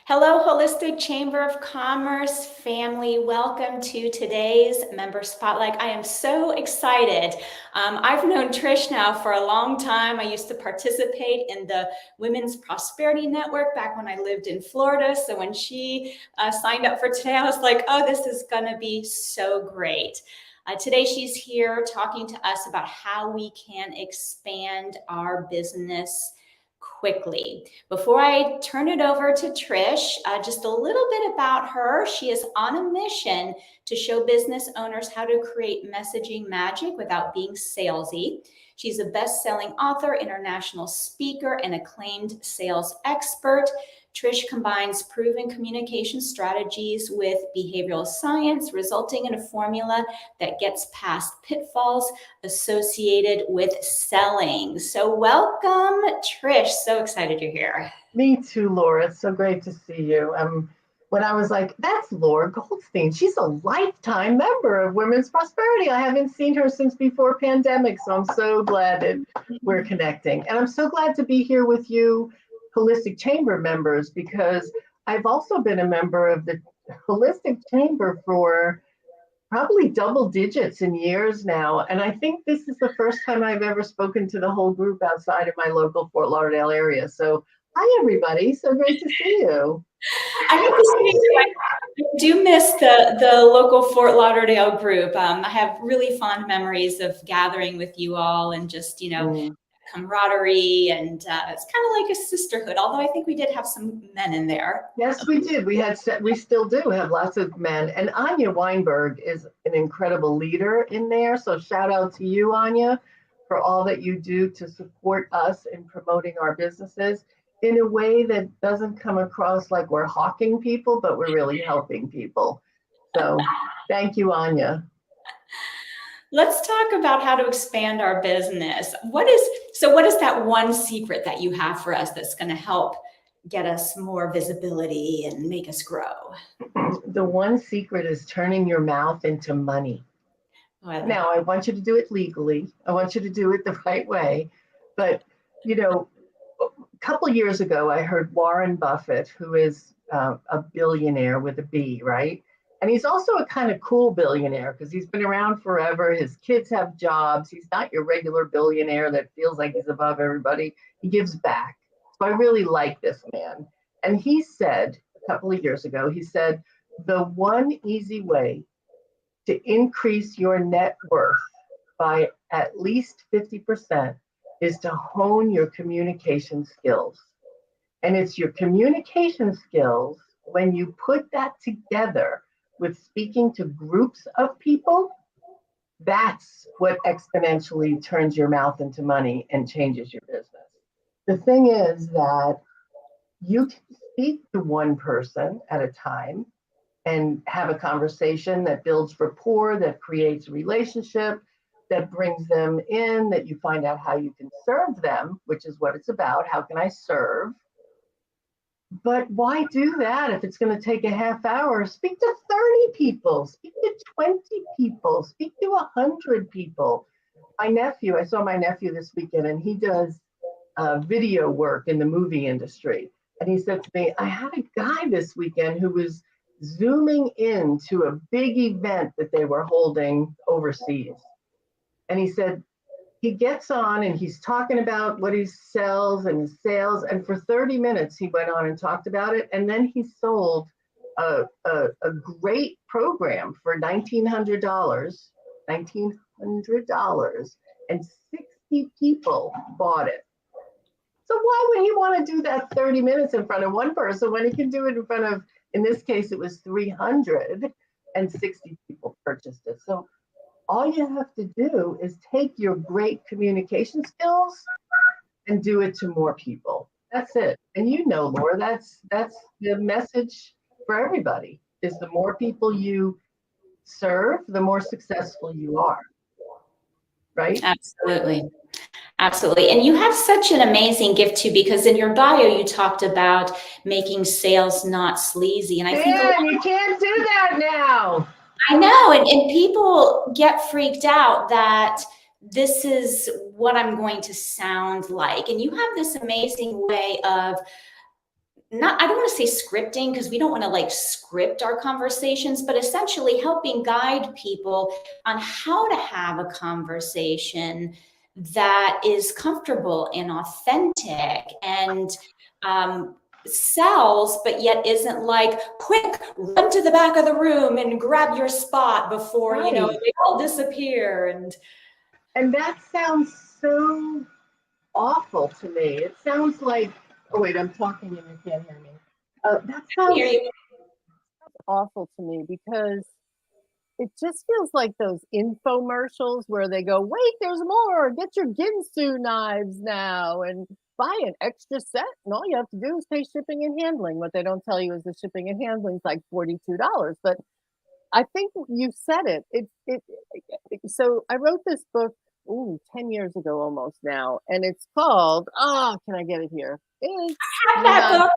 Hello, Holistic Chamber of Commerce family. Welcome to today's Member Spotlight. I am so excited. I've known Trish now for a long time. I used to participate in the Women's Prosperity Network back when I lived in Florida. So when she signed up for today, I was like, oh, this is going to be so great. Today, she's here talking to us about how we can expand our business quickly. Before I turn it over to Trish, just a little bit about her. She is on a mission to show business owners how to create messaging magic without being salesy. She's a best-selling author, international speaker, and acclaimed sales expert. Trish combines proven communication strategies with behavioral science, resulting in a formula that gets past pitfalls associated with selling. So welcome, Trish. So excited you're here. Me too, Laura. It's so great to see you. When I was like, that's Laura Goldstein. She's a lifetime member of Women's Prosperity. I haven't seen her since before pandemic, so I'm so glad that we're connecting. And I'm so glad to be here with you, Holistic Chamber members, because I've also been a member of the Holistic Chamber for probably double digits in years now. And I think this is the first time I've ever spoken to the whole group outside of my local Fort Lauderdale area. So hi, everybody. So great to see you. I have to say, I do miss the local Fort Lauderdale group. I have really fond memories of gathering with you all and just, camaraderie, and it's kind of like a sisterhood, although I think we did have some men in there. Yes, we did. We still do have lots of men. And Anya Weinberg is an incredible leader in there. So shout out to you, Anya, for all that you do to support us in promoting our businesses in a way that doesn't come across like we're hawking people, but we're really helping people. So thank you, Anya. Let's talk about how to expand our business. What is that one secret that you have for us that's going to help get us more visibility and make us grow? The one secret is turning your mouth into money. Now, I want you to do it legally. I want you to do it the right way. But, a couple of years ago, I heard Warren Buffett, who is a billionaire with a B, right? And he's also a kind of cool billionaire because he's been around forever. His kids have jobs. He's not your regular billionaire that feels like he's above everybody. He gives back. So I really like this man. And he said a couple of years ago, he said, the one easy way to increase your net worth by at least 50% is to hone your communication skills. And it's your communication skills, when you put that together with speaking to groups of people, that's what exponentially turns your mouth into money and changes your business. The thing is that you can speak to one person at a time and have a conversation that builds rapport, that creates a relationship, that brings them in, that you find out how you can serve them, which is what it's about. How can I serve? But why do that if it's going to take a half hour? Speak to 30 people, speak to 20 people, speak to 100 people. I saw my nephew this weekend, and he does video work in the movie industry. And he said to me, I had a guy this weekend who was zooming into a big event that they were holding overseas. And he said, he gets on and he's talking about what he sells and his sales. And for 30 minutes, he went on and talked about it. And then he sold a great program for $1,900, and 60 people bought it. So why would he want to do that 30 minutes in front of one person when he can do it in front of, in this case, it was 360 people purchased it. So all you have to do is take your great communication skills and do it to more people. That's it. And Laura, that's the message for everybody, is the more people you serve, the more successful you are. Right? Absolutely. Absolutely. And you have such an amazing gift too, because in your bio, you talked about making sales not sleazy. And I think you can't do that now. I know. And people get freaked out that this is what I'm going to sound like. And you have this amazing way of I don't want to say scripting because we don't want to like script our conversations, but essentially helping guide people on how to have a conversation that is comfortable and authentic and sells, but yet isn't like, quick, run to the back of the room and grab your spot before, Right. they all disappear. And that sounds so awful to me. It sounds like, oh wait, I'm talking and you can't hear me. That sounds awful to me because it just feels like those infomercials where they go, wait, there's more, get your Ginsu knives now and buy an extra set. And all you have to do is pay shipping and handling. What they don't tell you is the shipping and handling is like $42. But I think you said it. So I wrote this book, 10 years ago almost now, and it's called, can I get it here? It's that book.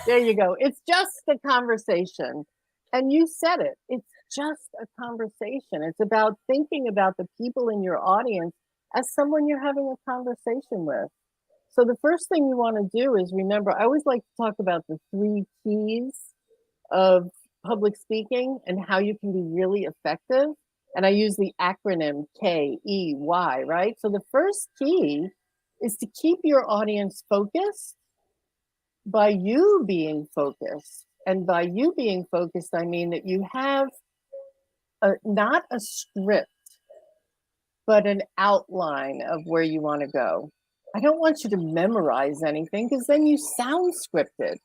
There you go. It's just a conversation. And you said it. It's just a conversation. It's about thinking about the people in your audience as someone you're having a conversation with. So the first thing you want to do is remember, I always like to talk about the 3 keys of public speaking and how you can be really effective. And I use the acronym KEY, right? So the first key is to keep your audience focused by you being focused. And by you being focused, I mean that you have not a script, but an outline of where you want to go. I don't want you to memorize anything because then you sound scripted.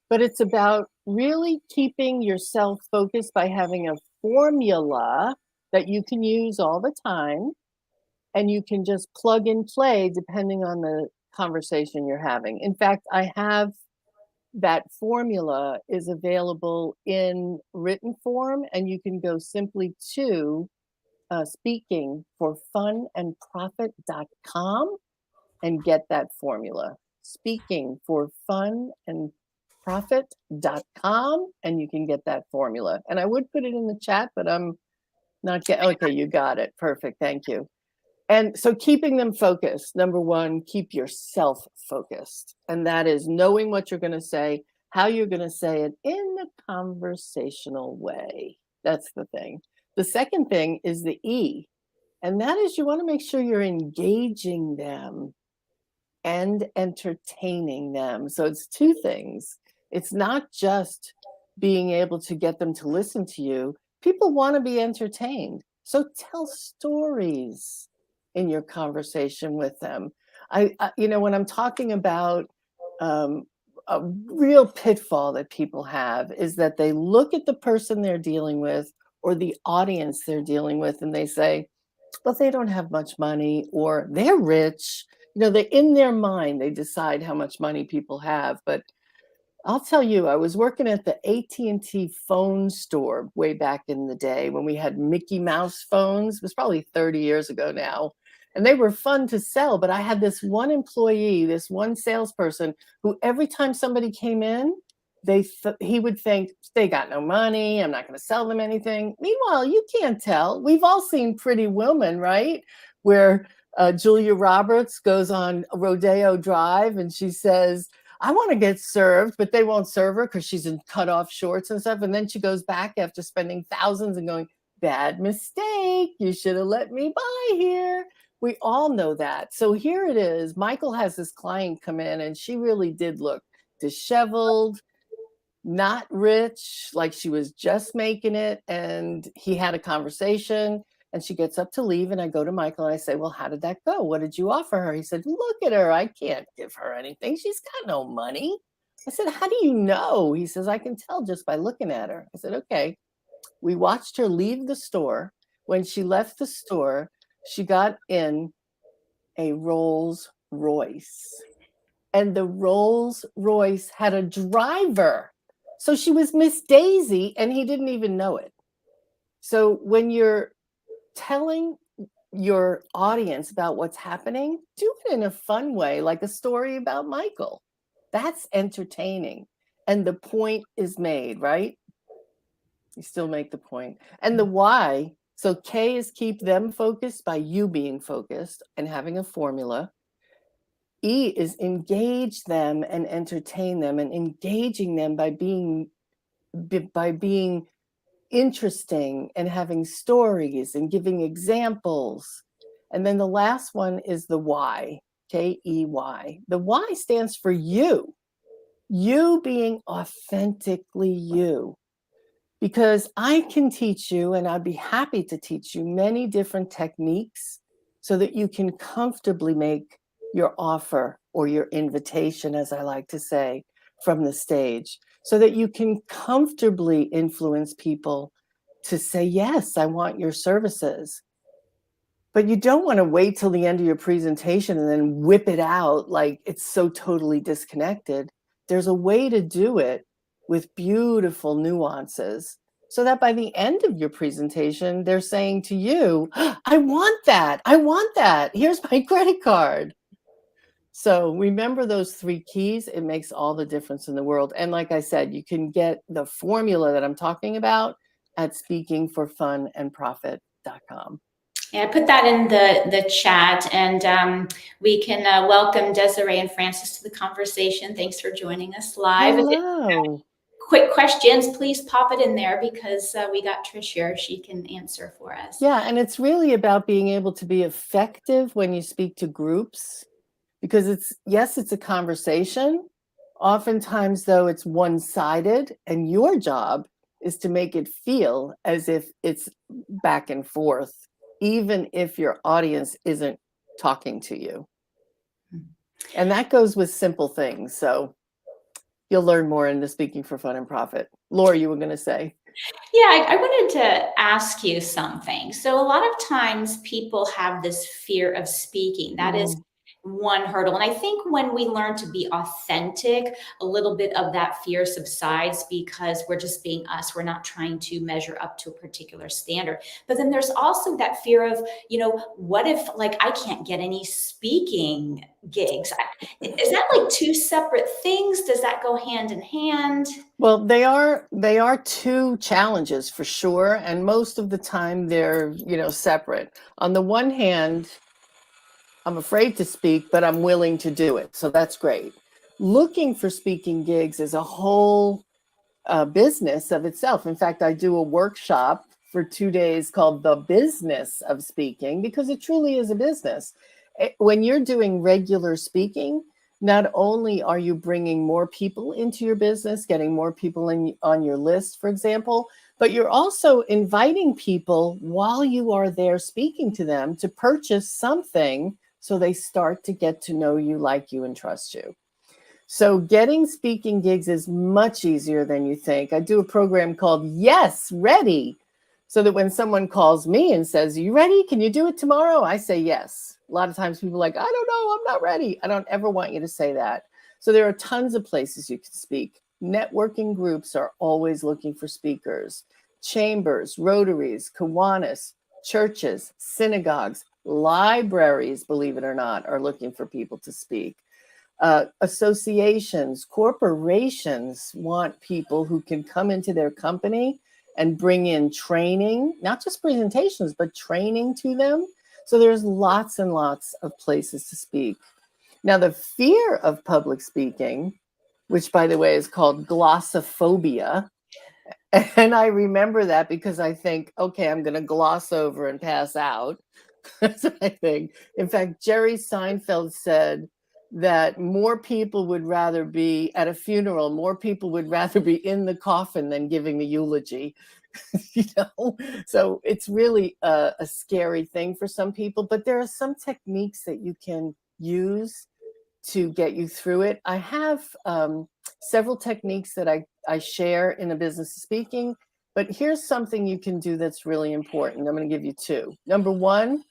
But it's about really keeping yourself focused by having a formula that you can use all the time. And you can just plug and play depending on the conversation you're having. In fact, I have that formula is available in written form, and you can go simply to speakingforfunandprofit.com and get that formula. Speakingforfunandprofit.com, and you can get that formula. And I would put it in the chat, but I'm not getting, okay, you got it. Perfect. Thank you. And so keeping them focused, number one, keep yourself focused. And that is knowing what you're going to say, how you're going to say it in a conversational way. That's the thing. The second thing is the E. And that is you want to make sure you're engaging them and entertaining them. So it's 2 things. It's not just being able to get them to listen to you. People want to be entertained. So tell stories in your conversation with them. When I'm talking about a real pitfall that people have is that they look at the person they're dealing with or the audience they're dealing with and they say, well, they don't have much money or they're rich. They in their mind, they decide how much money people have. But I'll tell you, I was working at the AT&T phone store way back in the day when we had Mickey Mouse phones. It was probably 30 years ago now. And they were fun to sell. But I had this one employee, this one salesperson, who every time somebody came in, he would think, they got no money. I'm not going to sell them anything. Meanwhile, you can't tell. We've all seen Pretty Woman, right? Where Julia Roberts goes on Rodeo Drive and she says, I want to get served, but they won't serve her because she's in cut-off shorts and stuff. And then she goes back after spending thousands and going, bad mistake. You should have let me buy here. We all know that. So here it is. Michael has this client come in and she really did look disheveled, not rich, like she was just making it. And he had a conversation. And she gets up to leave, and I go to Michael and I say, well, how did that go? What did you offer her? He said, look at her. I can't give her anything. She's got no money. I said, how do you know? He says, I can tell just by looking at her. I said, okay. We watched her leave the store. When she left the store, she got in a Rolls Royce. And the Rolls Royce had a driver. So she was Miss Daisy, and he didn't even know it. So when you're telling your audience about what's happening, do it in a fun way, like a story about Michael. That's entertaining. And the point is made, right? You still make the point. And the why, so K is keep them focused by you being focused and having a formula. E is engage them and entertain them, and engaging them by being interesting and having stories and giving examples. And then the last one is the why, K-E-Y. The why stands for you being authentically you. Because I can teach you, and I'd be happy to teach you many different techniques so that you can comfortably make your offer or your invitation, as I like to say, from the stage, so that you can comfortably influence people to say, yes, I want your services. But you don't want to wait till the end of your presentation and then whip it out like it's so totally disconnected. There's a way to do it with beautiful nuances so that by the end of your presentation, they're saying to you, I want that. I want that. Here's my credit card. So remember those 3 keys. It makes all the difference in the world. And like I said, you can get the formula that I'm talking about at speakingforfunandprofit.com. Yeah, I put that in the chat, and we can welcome Desiree and Francis to the conversation. Thanks for joining us live. Hello. Quick questions, please pop it in there because we got Trish here. She can answer for us. Yeah, and it's really about being able to be effective when you speak to groups, because it's a conversation. Oftentimes, though, it's one-sided, and your job is to make it feel as if it's back and forth, even if your audience isn't talking to you. And that goes with simple things. So you'll learn more in the Speaking for Fun and Profit. Laura, you were going to say. Yeah, I wanted to ask you something. So a lot of times people have this fear of speaking. That is one hurdle. And I think when we learn to be authentic, a little bit of that fear subsides because we're just being us. We're not trying to measure up to a particular standard. But then there's also that fear of, what if like I can't get any speaking gigs? Is that like 2 separate things? Does that go hand in hand? Well, they are 2 challenges for sure. And most of the time they're, separate. On the one hand, I'm afraid to speak, but I'm willing to do it. So that's great. Looking for speaking gigs is a whole business of itself. In fact, I do a workshop for 2 days called The Business of Speaking, because it truly is a business. When you're doing regular speaking, not only are you bringing more people into your business, getting more people on your list, for example, but you're also inviting people while you are there speaking to them to purchase something so they start to get to know you, like you, and trust you. So getting speaking gigs is much easier than you think. I do a program called Yes, Ready, so that when someone calls me and says, you ready? Can you do it tomorrow? I say yes. A lot of times people are like, I don't know, I'm not ready. I don't ever want you to say that. So there are tons of places you can speak. Networking groups are always looking for speakers. Chambers, Rotaries, Kiwanis, churches, synagogues, libraries, believe it or not, are looking for people to speak. Associations, corporations want people who can come into their company and bring in training, not just presentations, but training to them. So there's lots and lots of places to speak. Now, the fear of public speaking, which, by the way, is called glossophobia. And I remember that because I think, okay, I'm going to gloss over and pass out. That's what I think. In fact, Jerry Seinfeld said that more people would rather be at a funeral, more people would rather be in the coffin than giving the eulogy. So it's really a scary thing for some people, but there are some techniques that you can use to get you through it. I have several techniques that I share in the business of speaking, but here's something you can do that's really important. I'm going to give you 2. Number 1,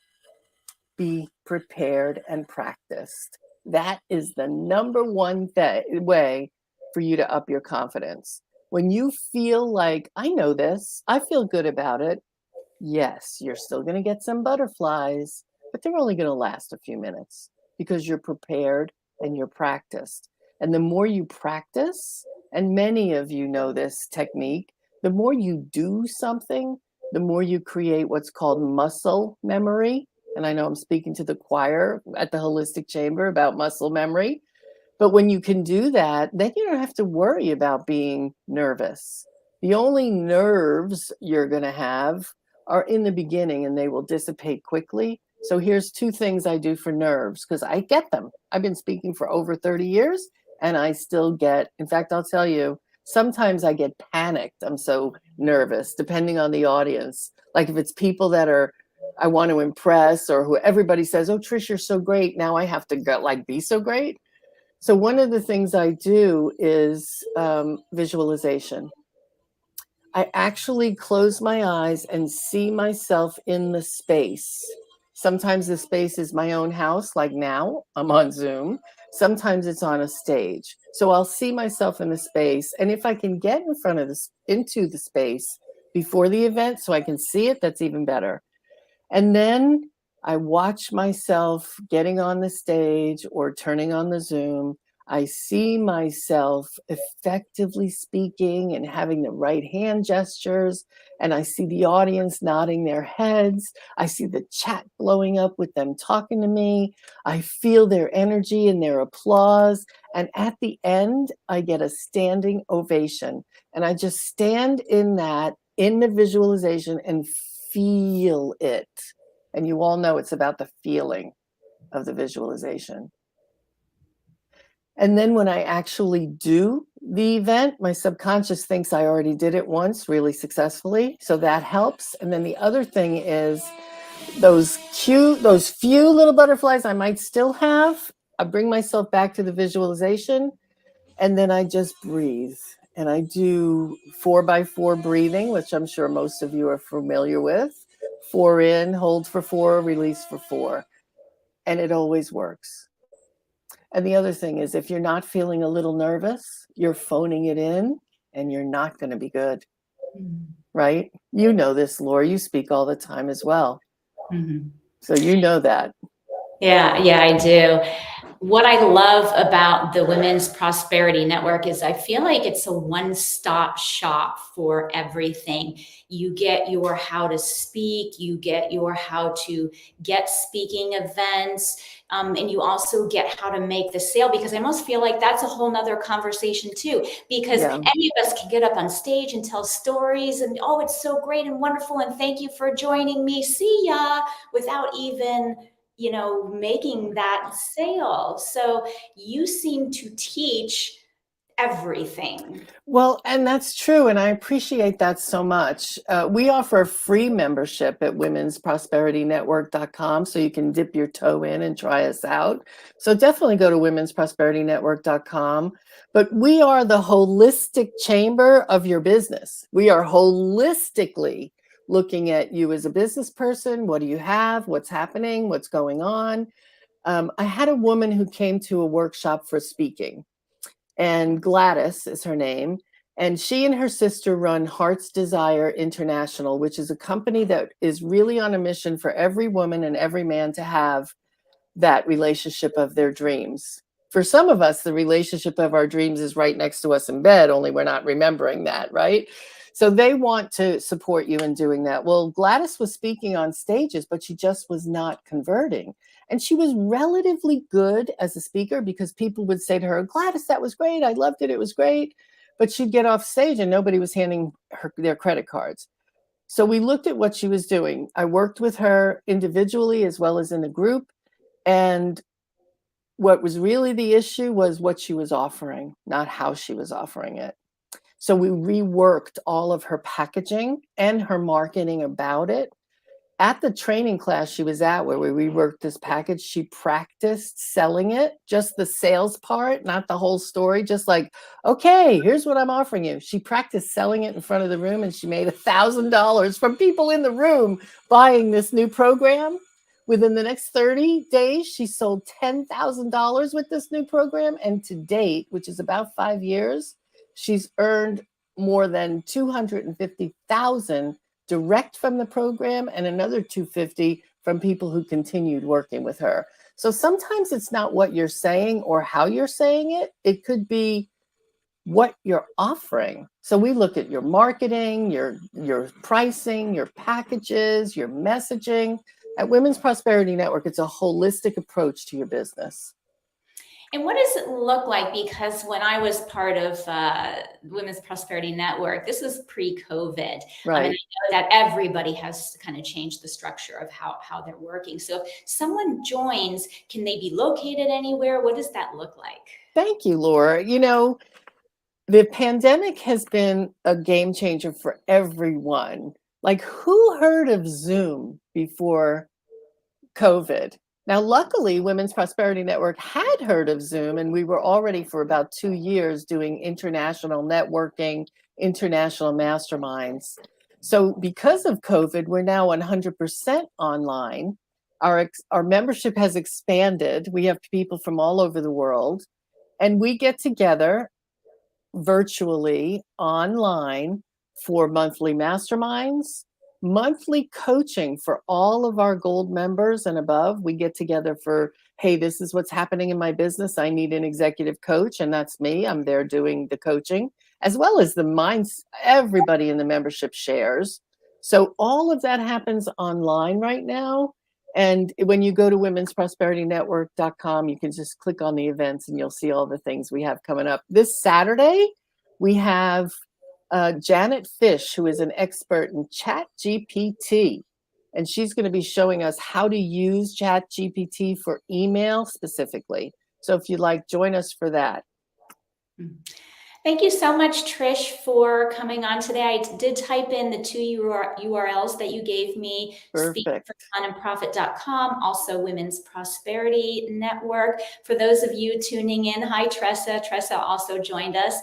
be prepared and practiced. That is the number 1 way for you to up your confidence. When you feel like, I know this, I feel good about it, yes, you're still going to get some butterflies, but they're only going to last a few minutes because you're prepared and you're practiced. And the more you practice, and many of you know this technique, the more you do something, the more you create what's called muscle memory. And I know I'm speaking to the choir at the Holistic Chamber about muscle memory. But when you can do that, then you don't have to worry about being nervous. The only nerves you're going to have are in the beginning, and they will dissipate quickly. So here's 2 things I do for nerves, because I get them. I've been speaking for over 30 years, and I still get, in fact, I'll tell you, sometimes I get panicked. I'm so nervous, depending on the audience. Like if it's people that I want to impress, or who everybody says, oh, Trish, you're so great. Now I have to go, be so great. So one of the things I do is visualization. I actually close my eyes and see myself in the space. Sometimes the space is my own house, like now I'm on Zoom. Sometimes it's on a stage. So I'll see myself in the space. And if I can get in front of into the space before the event so I can see it, that's even better. And then I watch myself getting on the stage or turning on the Zoom. I see myself effectively speaking and having the right hand gestures. And I see the audience nodding their heads. I see the chat blowing up with them talking to me. I feel their energy and their applause. And at the end, I get a standing ovation. And I just stand in the visualization, and feel it. And you all know it's about the feeling of the visualization. And then when I actually do the event, my subconscious thinks I already did it once really successfully. So that helps. And then the other thing is those few little butterflies I might still have, I bring myself back to the visualization, and then I just breathe. And I do 4x4 breathing, which I'm sure most of you are familiar with. 4 in, hold for 4, release for 4. And it always works. And the other thing is, if you're not feeling a little nervous, you're phoning it in, and you're not going to be good. Mm-hmm. Right? You know this, Laura. You speak all the time as well. Mm-hmm. So you know that. Yeah, I do. What I love about the Women's Prosperity Network is I feel like it's a one-stop shop for everything. You get your how to speak, you get your how to get speaking events, and you also get how to make the sale, because I almost feel like that's a whole nother conversation too, because any of us can get up on stage and tell stories and, oh, it's so great and wonderful, and thank you for joining me, see ya, without even making that sale. So you seem to teach everything. Well, and that's true. And I appreciate that so much. We offer a free membership at womensprosperitynetwork.com, so you can dip your toe in and try us out. So definitely go to womensprosperitynetwork.com. But we are the holistic chamber of your business. We are holistically looking at you as a business person. What do you have? What's happening? What's going on? I had a woman who came to a workshop for speaking, and Gladys is her name. And she and her sister run Heart's Desire International, which is a company that is really on a mission for every woman and every man to have that relationship of their dreams. For some of us, the relationship of our dreams is right next to us in bed, only we're not remembering that, right? So they want to support you in doing that. Well, Gladys was speaking on stages, but she just was not converting. And she was relatively good as a speaker, because people would say to her, Gladys, that was great. I loved it. It was great. But she'd get off stage and nobody was handing her their credit cards. So we looked at what she was doing. I worked with her individually as well as in a group. And what was really the issue was what she was offering, not how she was offering it. So we reworked all of her packaging and her marketing about it. At the training class she was at, where we reworked this package, she practiced selling it, just the sales part, not the whole story, just like, okay, here's what I'm offering you. She practiced selling it in front of the room, and she made $1,000 from people in the room buying this new program. Within the next 30 days, she sold $10,000 with this new program. And to date, which is about 5 years, she's earned more than $250,000 direct from the program, and another $250,000 from people who continued working with her. So sometimes it's not what you're saying or how you're saying it. It could be what you're offering. So we look at your marketing, your pricing, your packages, your messaging At Women's Prosperity Network, it's a holistic approach to your business. And what does it look like? Because when I was part of Women's Prosperity Network, this was pre-COVID. Right. I know that everybody has kind of changed the structure of how they're working. So if someone joins, can they be located anywhere? What does that look like? Thank you, Laura. You know, the pandemic has been a game changer for everyone. Like, who heard of Zoom before COVID? Now, luckily, Women's Prosperity Network had heard of Zoom, and we were already for about 2 years doing international networking, international masterminds. So because of COVID, we're now 100% online. Our membership has expanded. We have people from all over the world, and we get together virtually online for monthly masterminds, monthly coaching for all of our gold members and above. We get together for, hey, this is what's happening in my business. I need an executive coach, and that's me. I'm there doing the coaching, as well as the minds everybody in the membership shares. So all of that happens online right now. And when you go to womensprosperityNetwork.com, you can just click on the events and you'll see all the things we have coming up. This Saturday, we have Janet Fish, who is an expert in Chat GPT, and she's going to be showing us how to use Chat GPT for email specifically. So if you'd like, join us for that. Thank you so much, Trish, for coming on today. I did type in the 2 URLs that you gave me, speakfornonprofit.com, also Women's Prosperity Network. For those of you tuning in, hi, Tressa. Tressa also joined us.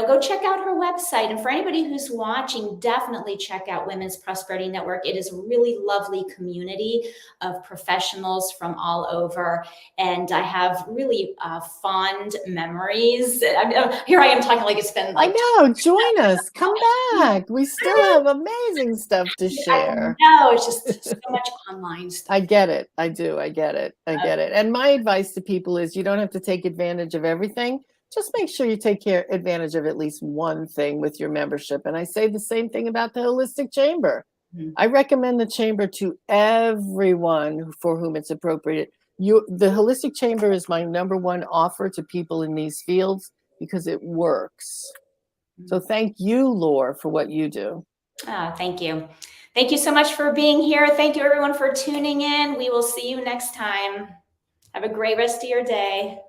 Go check out her website. And for anybody who's watching, definitely check out Women's Prosperity Network. It is a really lovely community of professionals from all over. And I have really fond memories. Here I am talking like it's been like— I know, join us, come back. We still have amazing stuff to share. No, it's just so much online stuff. I get it. I do. I get it. I get it. And my advice to people is you don't have to take advantage of everything. Just make sure you take advantage of at least one thing with your membership. And I say the same thing about the Holistic Chamber. Mm-hmm. I recommend the chamber to everyone for whom it's appropriate. The Holistic Chamber is my #1 offer to people in these fields because it works. Mm-hmm. So thank you, Laura, for what you do. Thank you. Thank you so much for being here. Thank you, everyone, for tuning in. We will see you next time. Have a great rest of your day.